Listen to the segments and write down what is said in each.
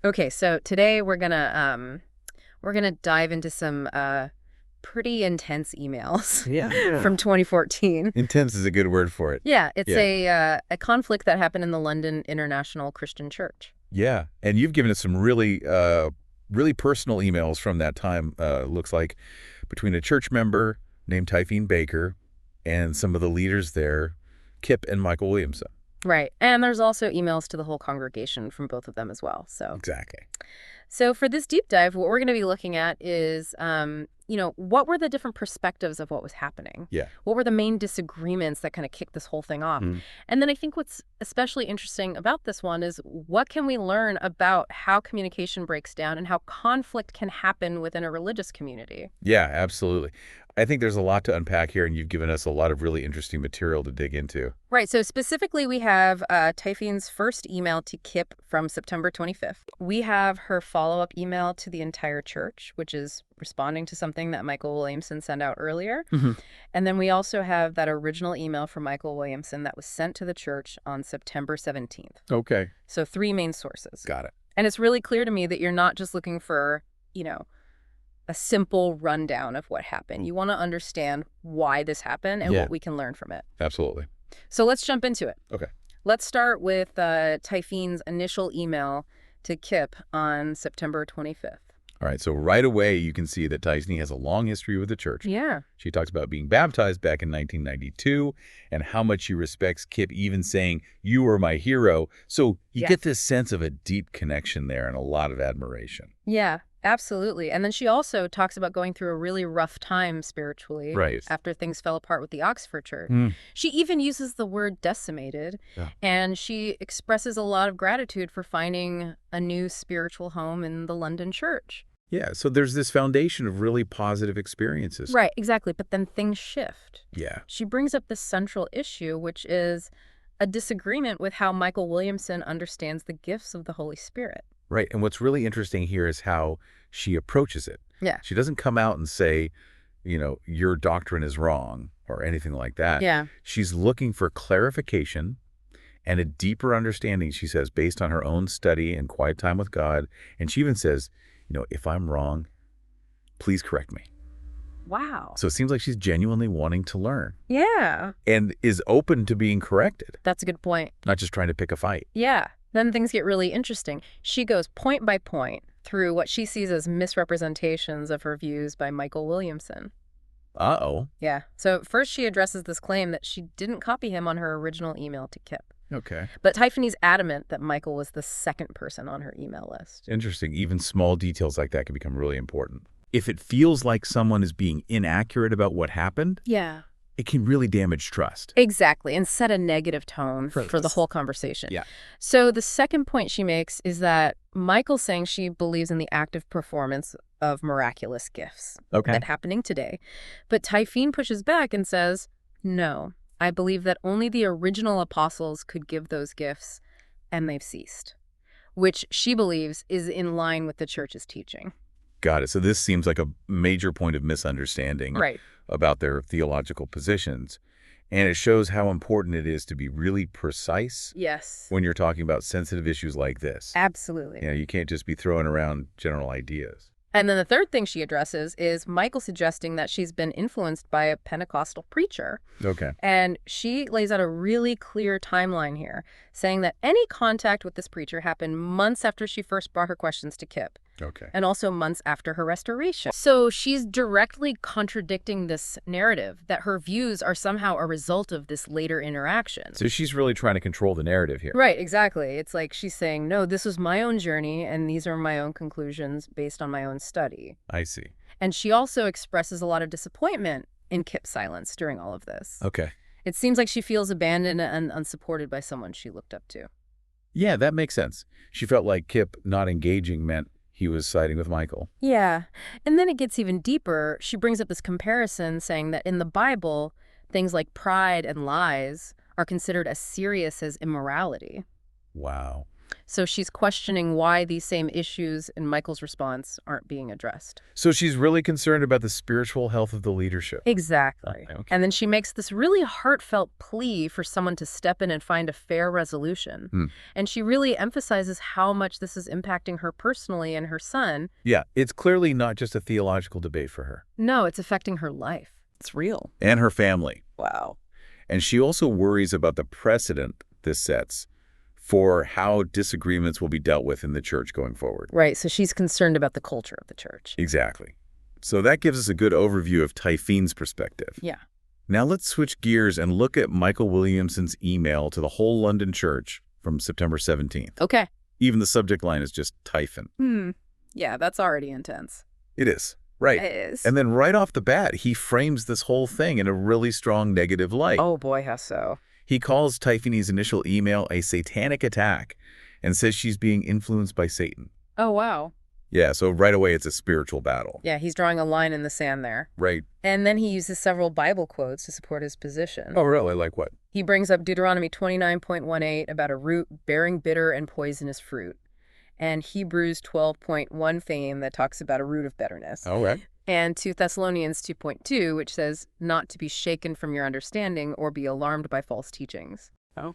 Okay, so today we're gonna dive into some pretty intense emails Yeah. from 2014. Intense is a good word for it. Yeah, it's Yeah. a conflict that happened in the London International Christian Church. Yeah. And you've given us some really personal emails from that time, looks like, between a church member named Typhine Baker and some of the leaders there, Kip and Michael Williamson. Right. And there's also emails to the whole congregation from both of them as well. So Exactly. So for this deep dive, what we're going to be looking at is, what were the different perspectives of what was happening? Yeah. What were the main disagreements that kind of kicked this whole thing off? Mm. And then I think what's especially interesting about this one is what can we learn about how communication breaks down and how conflict can happen within a religious community? Yeah, absolutely. I think there's a lot to unpack here, and you've given us a lot of really interesting material to dig into. Right. So specifically, we have Typhoon's first email to Kip from September 25th. We have her follow-up email to the entire church, which is responding to something that Michael Williamson sent out earlier. Mhm. And then we also have that original email from Michael Williamson that was sent to the church on September 17th. Okay. So three main sources. Got it. And it's really clear to me that you're not just looking for, a simple rundown of what happened. You want to understand why this happened and Yeah. what we can learn from it. Absolutely. So let's jump into it. Okay. Let's start with Typhoon's initial email to Kip on September 25th. All right, so right away you can see that Tyson has a long history with the church. Yeah. She talks about being baptized back in 1992 and how much she respects Kip, even saying, "You are my hero." So you Yes. get this sense of a deep connection there and a lot of admiration. Yeah, absolutely. And then she also talks about going through a really rough time spiritually Right. after things fell apart with the Oxford Church. Mm. She even uses the word decimated, Yeah. and she expresses a lot of gratitude for finding a new spiritual home in the London church. Yeah, so there's this foundation of really positive experiences. Right, exactly. But then things shift. Yeah. She brings up this central issue, which is a disagreement with how Michael Williamson understands the gifts of the Holy Spirit. Right, and what's really interesting here is how she approaches it. Yeah. She doesn't come out and say, your doctrine is wrong or anything like that. Yeah. She's looking for clarification and a deeper understanding, she says, based on her own study and quiet time with God. And she even says, if I'm wrong, please correct me. Wow. So it seems like she's genuinely wanting to learn Yeah. and is open to being corrected, That's a good point. not just trying to pick a fight. Yeah. Then things get really interesting. She goes point by point through what she sees as misrepresentations of her views by Michael Williamson. Uh-oh. Yeah. So first she addresses this claim that she didn't copy him on her original email to Kip. Okay. But Typhony's adamant that Michael was the second person on her email list. Interesting. Even small details like that can become really important. If it feels like someone is being inaccurate about what happened, Yeah. it can really damage trust. Exactly, and set a negative tone for the whole conversation. Yeah. So the second point she makes is that Michael's saying she believes in the active performance of miraculous gifts Okay. that happening today. But Typhine pushes back and says, no, I believe that only the original apostles could give those gifts, and they've ceased, which she believes is in line with the church's teaching. Got it. So this seems like a major point of misunderstanding Right. about their theological positions. And it shows how important it is to be really precise Yes. when you're talking about sensitive issues like this. Absolutely. You can't just be throwing around general ideas. And then the third thing she addresses is Michael suggesting that she's been influenced by a Pentecostal preacher. Okay. And she lays out a really clear timeline here, saying that any contact with this preacher happened months after she first brought her questions to Kip, Okay. and also months after her restoration. So she's directly contradicting this narrative that her views are somehow a result of this later interaction. So she's really trying to control the narrative here. Right, exactly. It's like she's saying, no, this was my own journey, and these are my own conclusions based on my own study. I see. And she also expresses a lot of disappointment in Kip's silence during all of this. Okay. It seems like she feels abandoned and unsupported by someone she looked up to. Yeah, that makes sense. She felt like Kip not engaging meant he was siding with Michael. Yeah. And then it gets even deeper. She brings up this comparison saying that in the Bible, things like pride and lies are considered as serious as immorality. Wow. So she's questioning why these same issues in Michael's response aren't being addressed. So she's really concerned about the spiritual health of the leadership. Exactly. Okay. And then she makes this really heartfelt plea for someone to step in and find a fair resolution. Hmm. And she really emphasizes how much this is impacting her personally and her son. Yeah, it's clearly not just a theological debate for her. No, it's affecting her life. It's real. And her family. Wow. And she also worries about the precedent this sets for how disagreements will be dealt with in the church going forward. Right, so she's concerned about the culture of the church. Exactly. So that gives us a good overview of Typhoon's perspective. Yeah. Now let's switch gears and look at Michael Williamson's email to the whole London church from September 17th. Okay. Even the subject line is just Typhon. Yeah, that's already intense. It is. Right. It is. And then right off the bat, he frames this whole thing in a really strong negative light. Oh boy, how so? He calls Typhon's initial email a satanic attack and says she's being influenced by Satan. Oh, wow. Yeah, so right away it's a spiritual battle. Yeah, he's drawing a line in the sand there. Right. And then he uses several Bible quotes to support his position. Oh, really? Like what? He brings up Deuteronomy 29.18 about a root bearing bitter and poisonous fruit, and Hebrews 12.1 theme that talks about a root of bitterness. All right. And 2 Thessalonians 2.2, which says not to be shaken from your understanding or be alarmed by false teachings. Oh.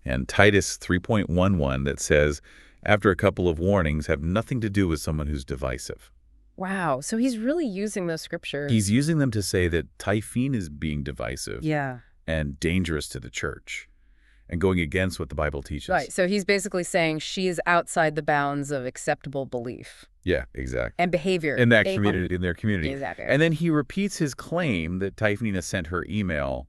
And Titus 3.11 that says, after a couple of warnings, have nothing to do with someone who's divisive. Wow, so he's really using those scriptures. He's using them to say that Typhon is being divisive Yeah. and dangerous to the church and going against what the Bible teaches. Right, so he's basically saying she is outside the bounds of acceptable belief Yeah, exactly. and behavior. In that community, in their community. Exactly. And then he repeats his claim that Typhon sent her email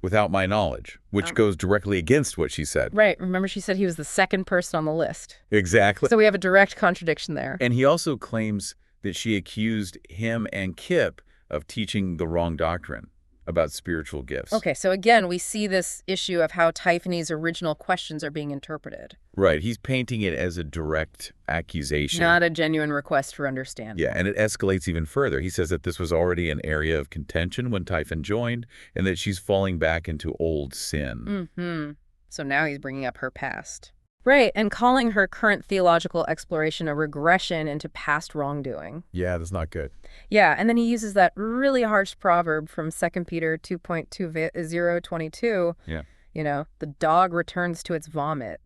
without my knowledge, which goes directly against what she said. Right, remember she said he was the second person on the list. Exactly. So we have a direct contradiction there. And he also claims that she accused him and Kip of teaching the wrong doctrine about spiritual gifts. Okay, so again, we see this issue of how Typhon's original questions are being interpreted. Right. He's painting it as a direct accusation. Not a genuine request for understanding. Yeah, and it escalates even further. He says that this was already an area of contention when Typhon joined and that she's falling back into old sin. Mm-hmm. So now he's bringing up her past. Right, and calling her current theological exploration a regression into past wrongdoing. Yeah, that's not good. Yeah, and then he uses that really harsh proverb from 2 Peter 2.20:22. Yeah. You know, the dog returns to its vomit.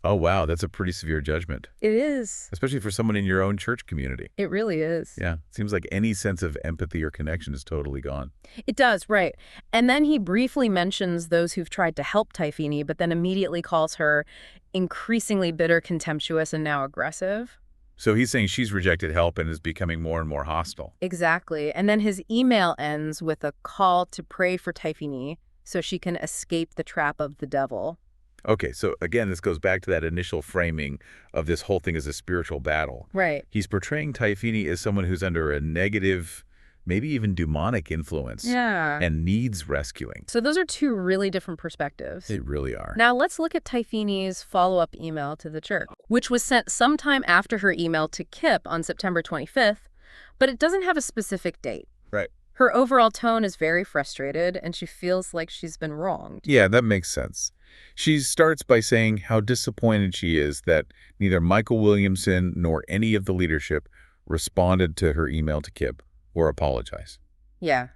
Oh, wow. That's a pretty severe judgment, It is. especially for someone in your own church community. It really is. Yeah. Seems like any sense of empathy or connection is totally gone. It does, right. And then he briefly mentions those who've tried to help Typhon, but then immediately calls her increasingly bitter, contemptuous, and now aggressive. So he's saying she's rejected help and is becoming more and more hostile. Exactly. And then his email ends with a call to pray for Typhon so she can escape the trap of the devil. Okay, so again, this goes back to that initial framing of this whole thing as a spiritual battle. Right. He's portraying Typhon as someone who's under a negative, maybe even demonic influence Yeah. and needs rescuing. So those are two really different perspectives. They really are. Now let's look at Typhon's follow-up email to the church, which was sent sometime after her email to Kip on September 25th, but it doesn't have a specific date. Right. Her overall tone is very frustrated, and she feels like she's been wronged. Yeah, that makes sense. She starts by saying how disappointed she is that neither Michael Williamson nor any of the leadership responded to her email to Kip or apologized. Yeah.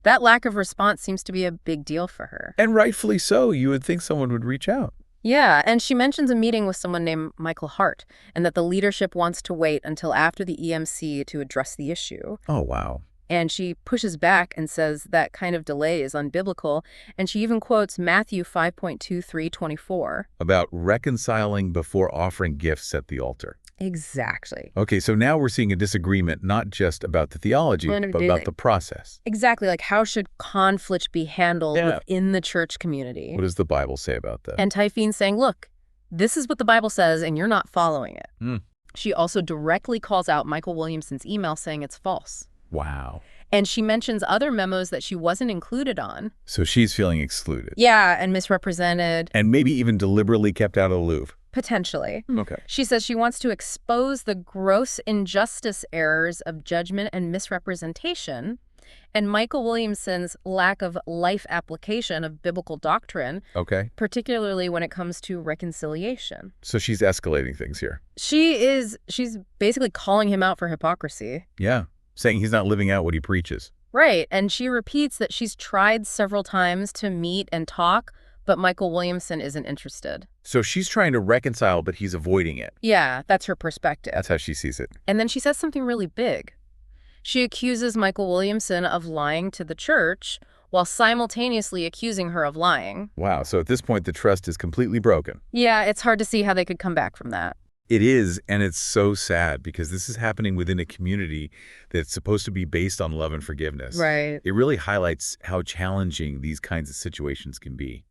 That lack of response seems to be a big deal for her. And rightfully so. You would think someone would reach out. Yeah, and she mentions a meeting with someone named Michael Hart, and that the leadership wants to wait until after the EMC to address the issue. Oh, wow. And she pushes back and says that kind of delay is unbiblical, and she even quotes Matthew 5.23:24. About reconciling before offering gifts at the altar. Exactly. Okay, so now we're seeing a disagreement not just about the theology, What I'm but doing. about the process. Exactly, like how should conflict be handled Yeah. within the church community? What does the Bible say about that? And Typhon's saying, look, this is what the Bible says, and you're not following it. Mm. She also directly calls out Michael Williamson's email saying it's false. Wow. And she mentions other memos that she wasn't included on. So she's feeling excluded. Yeah, and misrepresented, And maybe even deliberately kept out of the loop. potentially. Okay. She says she wants to expose the gross injustice errors of judgment and misrepresentation, And Michael Williamson's lack of life application of biblical doctrine, Okay. particularly when it comes to reconciliation. So she's escalating things here. She's basically calling him out for hypocrisy. Yeah. Saying he's not living out what he preaches. Right, and she repeats that she's tried several times to meet and talk, but Michael Williamson isn't interested. So she's trying to reconcile, but he's avoiding it. Yeah, that's her perspective. That's how she sees it. And then she says something really big. She accuses Michael Williamson of lying to the church while simultaneously accusing her of lying. Wow. So at this point, the trust is completely broken. Yeah, it's hard to see how they could come back from that. It is, and it's so sad because this is happening within a community that's supposed to be based on love and forgiveness. Right. It really highlights how challenging these kinds of situations can be.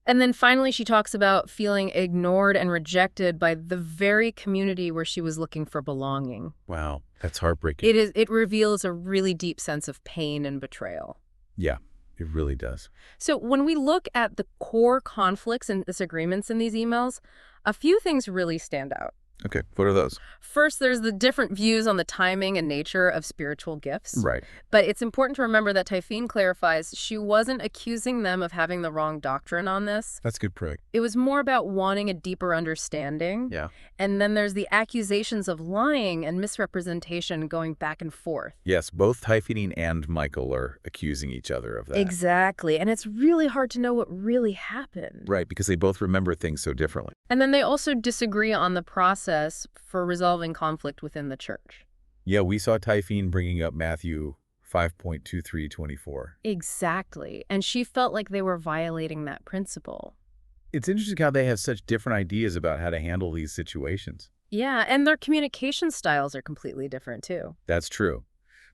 And then finally, she talks about feeling ignored and rejected by the very community where she was looking for belonging. Wow, that's heartbreaking. It reveals a really deep sense of pain and betrayal. Yeah, it really does. So when we look at the core conflicts and disagreements in these emails, a few things really stand out. Okay, what are those? First, there's the different views on the timing and nature of spiritual gifts. Right. But it's important to remember that Typhine clarifies she wasn't accusing them of having the wrong doctrine on this. That's good, Prick. It was more about wanting a deeper understanding. Yeah. And then there's the accusations of lying and misrepresentation going back and forth. Yes, both Typhine and Michael are accusing each other of that. Exactly. And it's really hard to know what really happened. Right, because they both remember things so differently. And then they also disagree on the process for resolving conflict within the church. Yeah, we saw Typhine bringing up Matthew 5.2324. Exactly. And she felt like they were violating that principle. It's interesting how they have such different ideas about how to handle these situations. Yeah, and their communication styles are completely different too. That's true.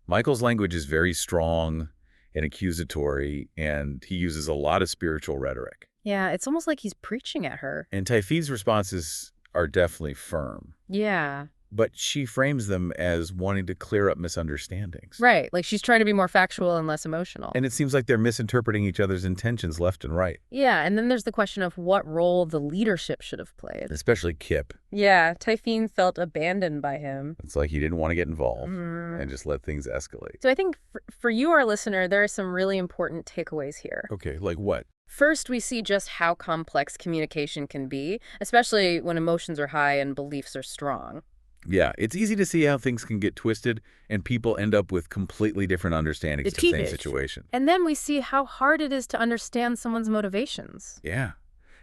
Michael's language is very strong and accusatory, and he uses a lot of spiritual rhetoric. Yeah, it's almost like he's preaching at her. And Typhine's responses are definitely firm, Yeah. but she frames them as wanting to clear up misunderstandings. Right, like she's trying to be more factual and less emotional. And it seems like they're misinterpreting each other's intentions left and right. Yeah, and then there's the question of what role the leadership should have played. Especially Kip. Yeah, Typhine felt abandoned by him. It's like he didn't want to get involved and just let things escalate. So I think for you, our listener, there are some really important takeaways here. Okay, like what? First, we see just how complex communication can be, especially when emotions are high and beliefs are strong. Yeah, it's easy to see how things can get twisted and people end up with completely different understandings of the same situation. And then we see how hard it is to understand someone's motivations. Yeah,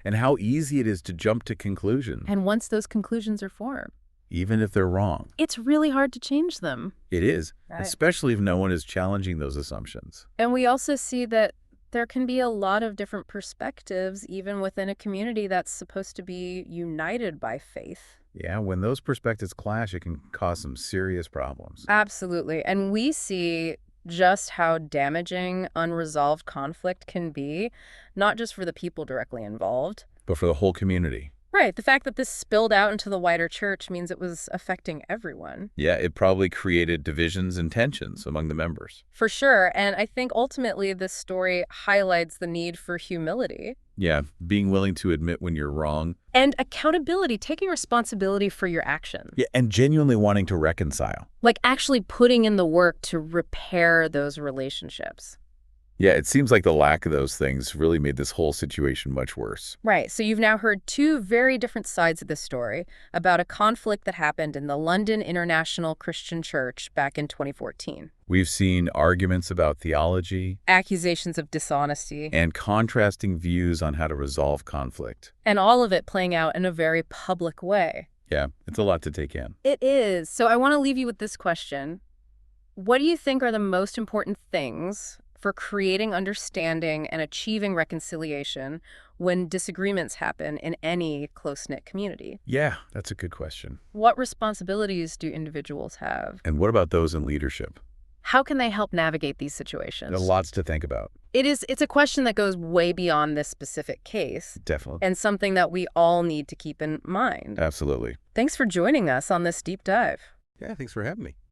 and how easy it is to jump to conclusions, And once those conclusions are formed, even if they're wrong. it's really hard to change them. It is, Right. especially if no one is challenging those assumptions. And we also see that there can be a lot of different perspectives, even within a community that's supposed to be united by faith. Yeah, when those perspectives clash, it can cause some serious problems. Absolutely. And we see just how damaging unresolved conflict can be, not just for the people directly involved. But for the whole community. Right. The fact that this spilled out into the wider church means it was affecting everyone. Yeah, it probably created divisions and tensions among the members. For sure. And I think ultimately this story highlights the need for humility. Yeah, being willing to admit when you're wrong. And accountability, taking responsibility for your actions. Yeah, and genuinely wanting to reconcile. Like actually putting in the work to repair those relationships. Yeah, it seems like the lack of those things really made this whole situation much worse. Right. So you've now heard two very different sides of this story about a conflict that happened in the London International Christian Church back in 2014. We've seen arguments about theology Accusations of dishonesty. and contrasting views on how to resolve conflict. And all of it playing out in a very public way. Yeah, it's a lot to take in. It is. So I want to leave you with this question. What do you think are the most important things for creating understanding and achieving reconciliation when disagreements happen in any close-knit community? Yeah, that's a good question. What responsibilities do individuals have? And what about those in leadership? How can they help navigate these situations? There's lots to think about. It's a question that goes way beyond this specific case Definitely. and something that we all need to keep in mind. Absolutely. Thanks for joining us on this deep dive. Yeah, thanks for having me.